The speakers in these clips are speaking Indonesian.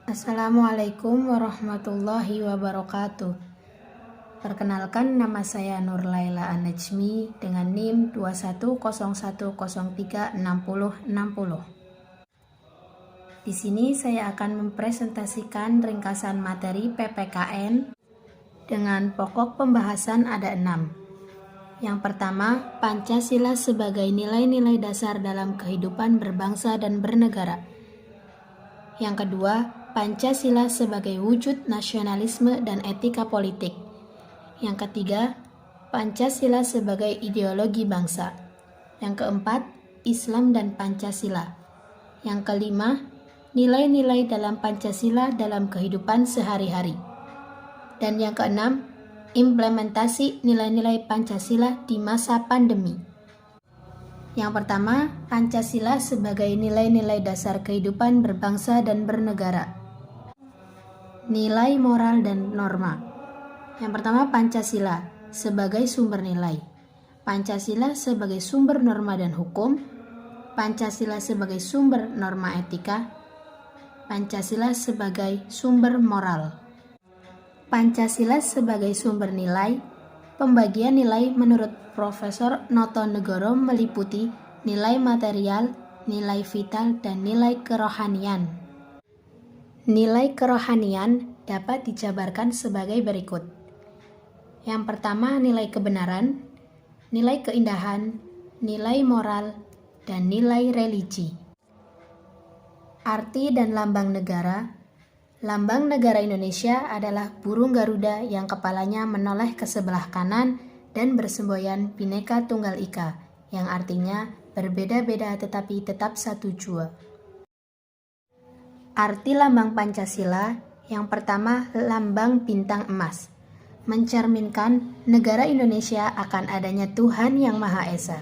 Assalamualaikum warahmatullahi wabarakatuh. Perkenalkan, nama saya Nur Laila An-Najmi dengan NIM 2101036060. Di sini saya akan mempresentasikan ringkasan materi PPKN dengan pokok pembahasan ada 6. Yang pertama, Pancasila sebagai nilai-nilai dasar dalam kehidupan berbangsa dan bernegara. Yang kedua, Pancasila sebagai wujud nasionalisme dan etika politik. Yang ketiga, Pancasila sebagai ideologi bangsa. Yang keempat, Islam dan Pancasila. Yang kelima, nilai-nilai dalam Pancasila dalam kehidupan sehari-hari. Dan yang keenam, implementasi nilai-nilai Pancasila di masa pandemi. Yang pertama, Pancasila sebagai nilai-nilai dasar kehidupan berbangsa dan bernegara. Nilai moral dan norma. Yang pertama, Pancasila sebagai sumber nilai. Pancasila sebagai sumber norma dan hukum. Pancasila sebagai sumber norma etika. Pancasila sebagai sumber moral. Pancasila sebagai sumber nilai. Pembagian nilai menurut Profesor Noto Negoro meliputi nilai material, nilai vital, dan nilai kerohanian. Nilai kerohanian dapat dijabarkan sebagai berikut. Yang pertama, nilai kebenaran, nilai keindahan, nilai moral, dan nilai religi. Arti dan lambang negara. Lambang negara Indonesia adalah burung Garuda yang kepalanya menoleh ke sebelah kanan dan bersemboyan Bhinneka Tunggal Ika, yang artinya berbeda-beda tetapi tetap satu jua. Arti lambang Pancasila. Yang pertama, lambang bintang emas, mencerminkan negara Indonesia akan adanya Tuhan Yang Maha Esa.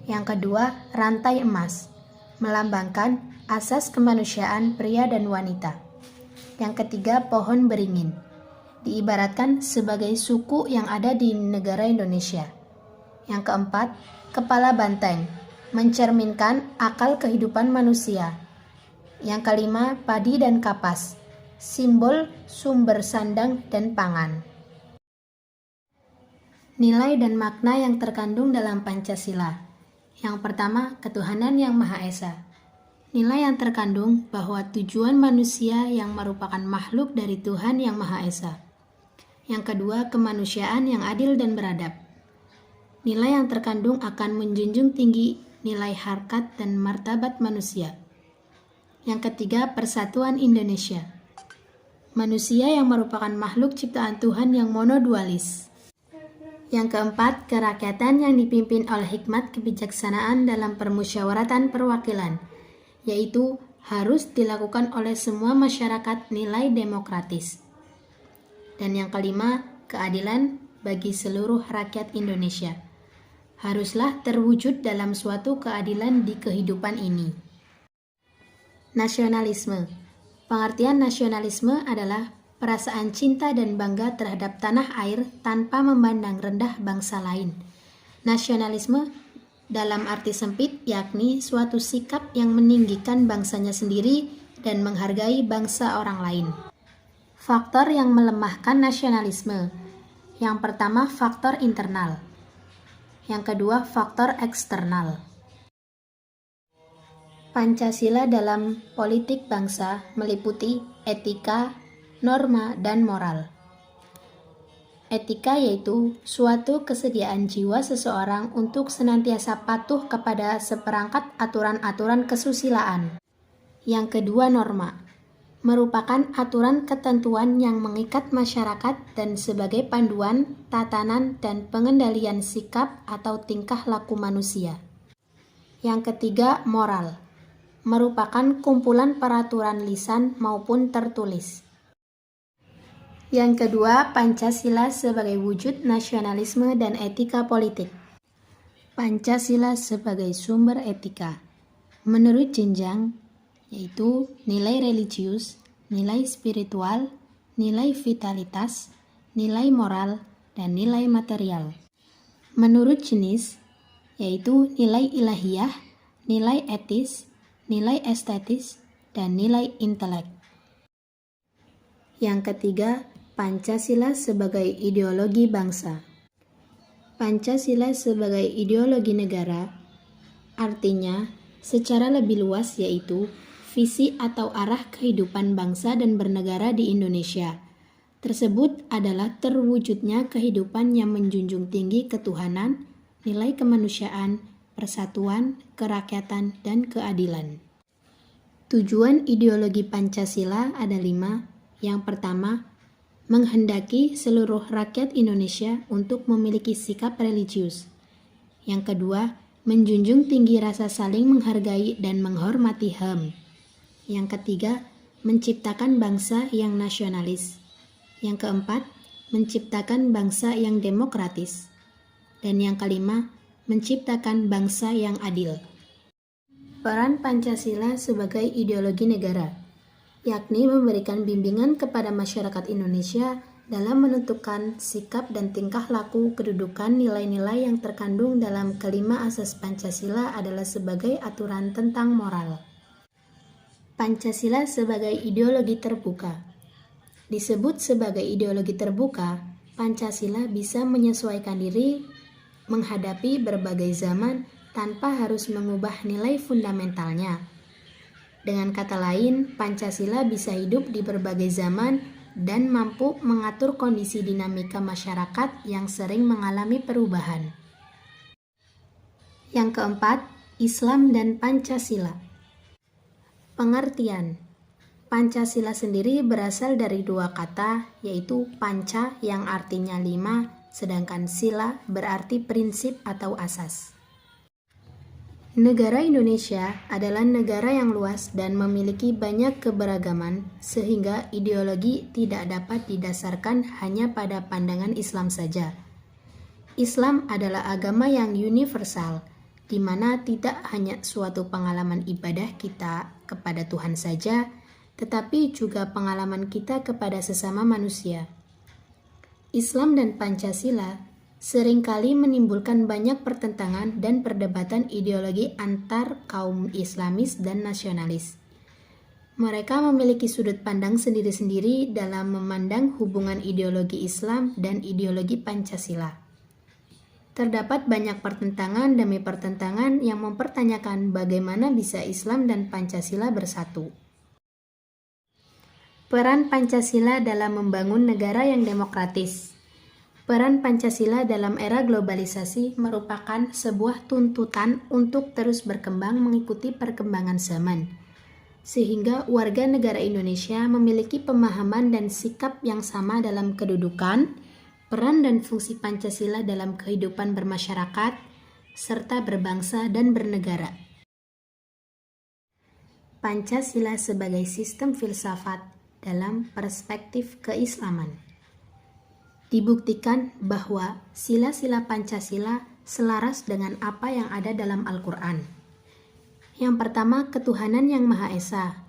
Yang kedua, rantai emas, melambangkan asas kemanusiaan pria dan wanita. Yang ketiga, pohon beringin, diibaratkan sebagai suku yang ada di negara Indonesia. Yang keempat, kepala banteng, mencerminkan akal kehidupan manusia. Yang kelima, padi dan kapas, simbol sumber sandang dan pangan. Nilai dan makna yang terkandung dalam Pancasila. Yang pertama, ketuhanan Yang Maha Esa. Nilai yang terkandung bahwa tujuan manusia yang merupakan makhluk dari Tuhan Yang Maha Esa. Yang kedua, kemanusiaan yang adil dan beradab. Nilai yang terkandung akan menjunjung tinggi nilai harkat dan martabat manusia. Yang ketiga, persatuan Indonesia. Manusia yang merupakan makhluk ciptaan Tuhan yang monodualis. Yang keempat, kerakyatan yang dipimpin oleh hikmat kebijaksanaan dalam permusyawaratan perwakilan, yaitu harus dilakukan oleh semua masyarakat nilai demokratis. Dan yang kelima, keadilan bagi seluruh rakyat Indonesia. Haruslah terwujud dalam suatu keadilan di kehidupan ini. Nasionalisme. Pengertian nasionalisme adalah perasaan cinta dan bangga terhadap tanah air tanpa memandang rendah bangsa lain. Nasionalisme dalam arti sempit yakni suatu sikap yang meninggikan bangsanya sendiri dan menghargai bangsa orang lain. Faktor yang melemahkan nasionalisme. Yang pertama, faktor internal. Yang kedua, faktor eksternal. Pancasila dalam politik bangsa meliputi etika, norma, dan moral. Etika yaitu suatu kesediaan jiwa seseorang untuk senantiasa patuh kepada seperangkat aturan-aturan kesusilaan. Yang kedua, norma, merupakan aturan ketentuan yang mengikat masyarakat dan sebagai panduan, tatanan, dan pengendalian sikap atau tingkah laku manusia. Yang ketiga, moral, merupakan kumpulan peraturan lisan maupun tertulis. Yang kedua, Pancasila sebagai wujud nasionalisme dan etika politik. Pancasila sebagai sumber etika. Menurut jenjang, yaitu nilai religius, nilai spiritual, nilai vitalitas, nilai moral, dan nilai material. Menurut jenis, yaitu nilai ilahiyah, nilai etis, nilai estetis, dan nilai intelek. Yang ketiga, Pancasila sebagai ideologi bangsa. Pancasila sebagai ideologi negara artinya secara lebih luas yaitu visi atau arah kehidupan bangsa dan bernegara di Indonesia. Tersebut adalah terwujudnya kehidupan yang menjunjung tinggi ketuhanan, nilai kemanusiaan, persatuan, kerakyatan, dan keadilan. Tujuan ideologi Pancasila ada 5. Yang pertama, menghendaki seluruh rakyat Indonesia untuk memiliki sikap religius. Yang kedua, menjunjung tinggi rasa saling menghargai dan menghormati HAM. Yang ketiga, menciptakan bangsa yang nasionalis. Yang keempat, menciptakan bangsa yang demokratis. Dan yang kelima, menciptakan bangsa yang adil. Peran Pancasila sebagai ideologi negara, yakni memberikan bimbingan kepada masyarakat Indonesia dalam menentukan sikap dan tingkah laku kedudukan nilai-nilai yang terkandung dalam kelima asas Pancasila adalah sebagai aturan tentang moral. Pancasila sebagai ideologi terbuka. Disebut sebagai ideologi terbuka, Pancasila bisa menyesuaikan diri menghadapi berbagai zaman tanpa harus mengubah nilai fundamentalnya. Dengan kata lain, Pancasila bisa hidup di berbagai zaman dan mampu mengatur kondisi dinamika masyarakat yang sering mengalami perubahan. Yang keempat, Islam dan Pancasila. Pengertian: Pancasila sendiri berasal dari 2 kata, yaitu panca yang artinya 5, sedangkan sila berarti prinsip atau asas. Negara Indonesia adalah negara yang luas dan memiliki banyak keberagaman, sehingga ideologi tidak dapat didasarkan hanya pada pandangan Islam saja. Islam adalah agama yang universal, di mana tidak hanya suatu pengalaman ibadah kita kepada Tuhan saja, tetapi juga pengalaman kita kepada sesama manusia. Islam dan Pancasila seringkali menimbulkan banyak pertentangan dan perdebatan ideologi antar kaum Islamis dan nasionalis. Mereka memiliki sudut pandang sendiri-sendiri dalam memandang hubungan ideologi Islam dan ideologi Pancasila. Terdapat banyak pertentangan demi pertentangan yang mempertanyakan bagaimana bisa Islam dan Pancasila bersatu. Peran Pancasila dalam membangun negara yang demokratis. Peran Pancasila dalam era globalisasi merupakan sebuah tuntutan untuk terus berkembang mengikuti perkembangan zaman, sehingga warga negara Indonesia memiliki pemahaman dan sikap yang sama dalam kedudukan, peran dan fungsi Pancasila dalam kehidupan bermasyarakat, serta berbangsa dan bernegara. Pancasila sebagai sistem filsafat dalam perspektif keislaman. Dibuktikan bahwa sila-sila Pancasila selaras dengan apa yang ada dalam Al-Quran. Yang pertama, ketuhanan yang Maha Esa.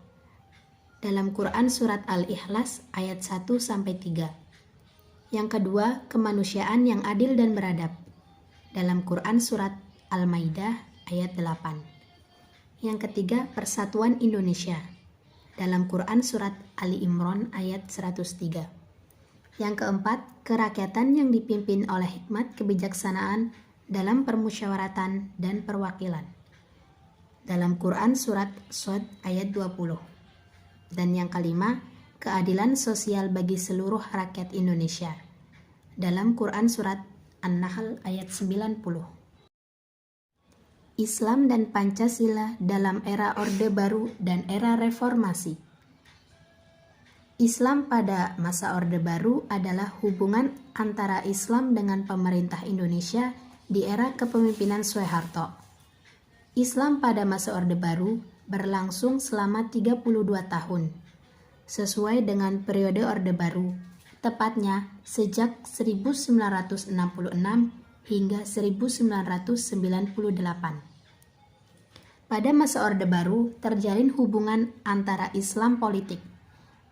Dalam Quran Surat Al-Ikhlas ayat 1-3. Yang kedua, kemanusiaan yang adil dan beradab. Dalam Quran Surat Al-Maidah ayat 8. Yang ketiga, persatuan Indonesia. Dalam Quran Surat Ali Imran ayat 103. Yang keempat, kerakyatan yang dipimpin oleh hikmat kebijaksanaan dalam permusyawaratan dan perwakilan. Dalam Quran Surat Shad ayat 20. Dan yang kelima, keadilan sosial bagi seluruh rakyat Indonesia. Dalam Quran Surat An-Nahl ayat 90. Islam dan Pancasila dalam era Orde Baru dan era Reformasi. Islam pada masa Orde Baru adalah hubungan antara Islam dengan pemerintah Indonesia di era kepemimpinan Soeharto. Islam pada masa Orde Baru berlangsung selama 32 tahun, sesuai dengan periode Orde Baru, tepatnya sejak 1966 hingga 1998. Pada masa Orde Baru terjalin hubungan antara Islam politik,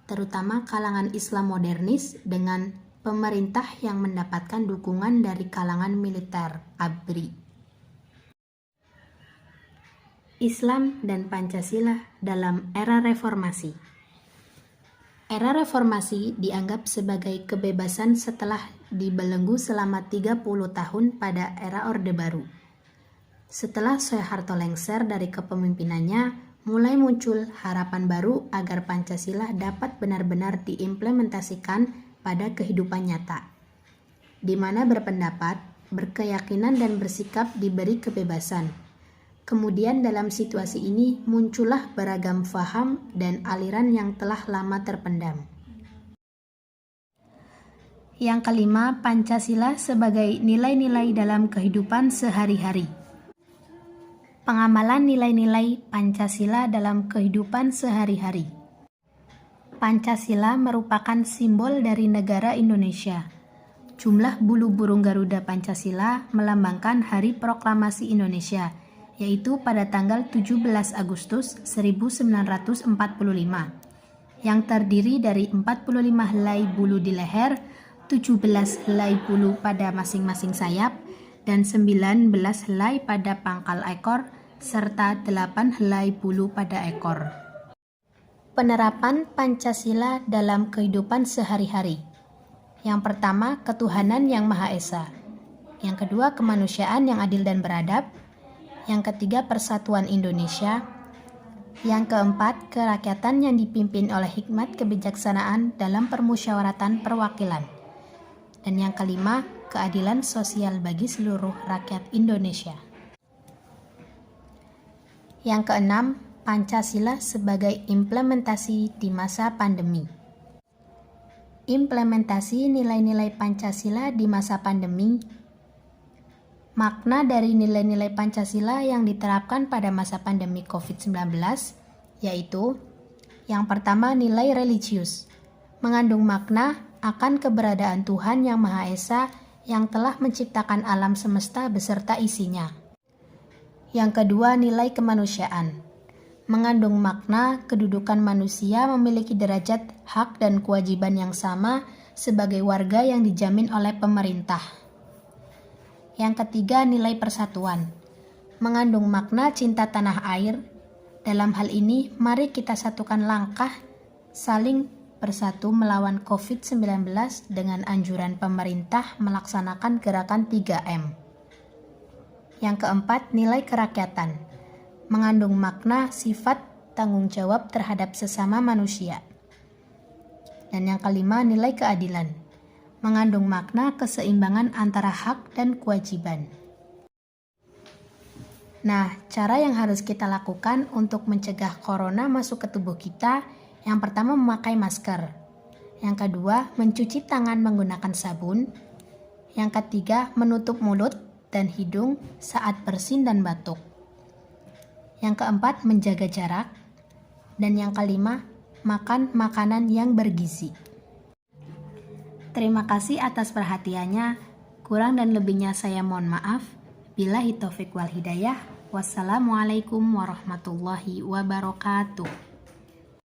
terutama kalangan Islam modernis, dengan pemerintah yang mendapatkan dukungan dari kalangan militer ABRI. Islam dan Pancasila dalam era reformasi. Era reformasi dianggap sebagai kebebasan setelah dibelenggu selama 30 tahun pada era Orde Baru. Setelah Soeharto lengser dari kepemimpinannya, mulai muncul harapan baru agar Pancasila dapat benar-benar diimplementasikan pada kehidupan nyata, di mana berpendapat, berkeyakinan dan bersikap diberi kebebasan. Kemudian dalam situasi ini muncullah beragam faham dan aliran yang telah lama terpendam. Yang kelima, Pancasila sebagai nilai-nilai dalam kehidupan sehari-hari. Pengamalan nilai-nilai Pancasila dalam kehidupan sehari-hari. Pancasila merupakan simbol dari negara Indonesia. Jumlah bulu burung Garuda Pancasila melambangkan Hari Proklamasi Indonesia, yaitu pada tanggal 17 Agustus 1945, yang terdiri dari 45 helai bulu di leher, 17 helai bulu pada masing-masing sayap, dan 19 helai pada pangkal ekor, serta 8 helai bulu pada ekor. Penerapan Pancasila dalam kehidupan sehari-hari. Yang pertama, ketuhanan yang Maha Esa. Yang kedua, kemanusiaan yang adil dan beradab. Yang ketiga, persatuan Indonesia. Yang keempat, kerakyatan yang dipimpin oleh hikmat kebijaksanaan dalam permusyawaratan perwakilan. Dan yang kelima, keadilan sosial bagi seluruh rakyat Indonesia. Yang keenam, Pancasila sebagai implementasi di masa pandemi. Implementasi nilai-nilai Pancasila di masa pandemi. Makna dari nilai-nilai Pancasila yang diterapkan pada masa pandemi COVID-19 yaitu yang pertama, nilai religius, mengandung makna akan keberadaan Tuhan Yang Maha Esa yang telah menciptakan alam semesta beserta isinya. Yang kedua, nilai kemanusiaan, mengandung makna kedudukan manusia memiliki derajat, hak, dan kewajiban yang sama sebagai warga yang dijamin oleh pemerintah. Yang ketiga, nilai persatuan, mengandung makna cinta tanah air. Dalam hal ini, mari kita satukan langkah saling bersatu melawan COVID-19 dengan anjuran pemerintah melaksanakan gerakan 3M. Yang keempat, nilai kerakyatan, mengandung makna sifat tanggung jawab terhadap sesama manusia. Dan yang kelima, nilai keadilan, mengandung makna keseimbangan antara hak dan kewajiban. Nah, cara yang harus kita lakukan untuk mencegah corona masuk ke tubuh kita, yang pertama memakai masker. Yang kedua, mencuci tangan menggunakan sabun. Yang ketiga, menutup mulut dan hidung saat bersin dan batuk. Yang keempat, menjaga jarak. Dan yang kelima, makan makanan yang bergizi. Terima kasih atas perhatiannya. Kurang dan lebihnya saya mohon maaf. Billahi taufik wal hidayah. Wassalamualaikum warahmatullahi wabarakatuh.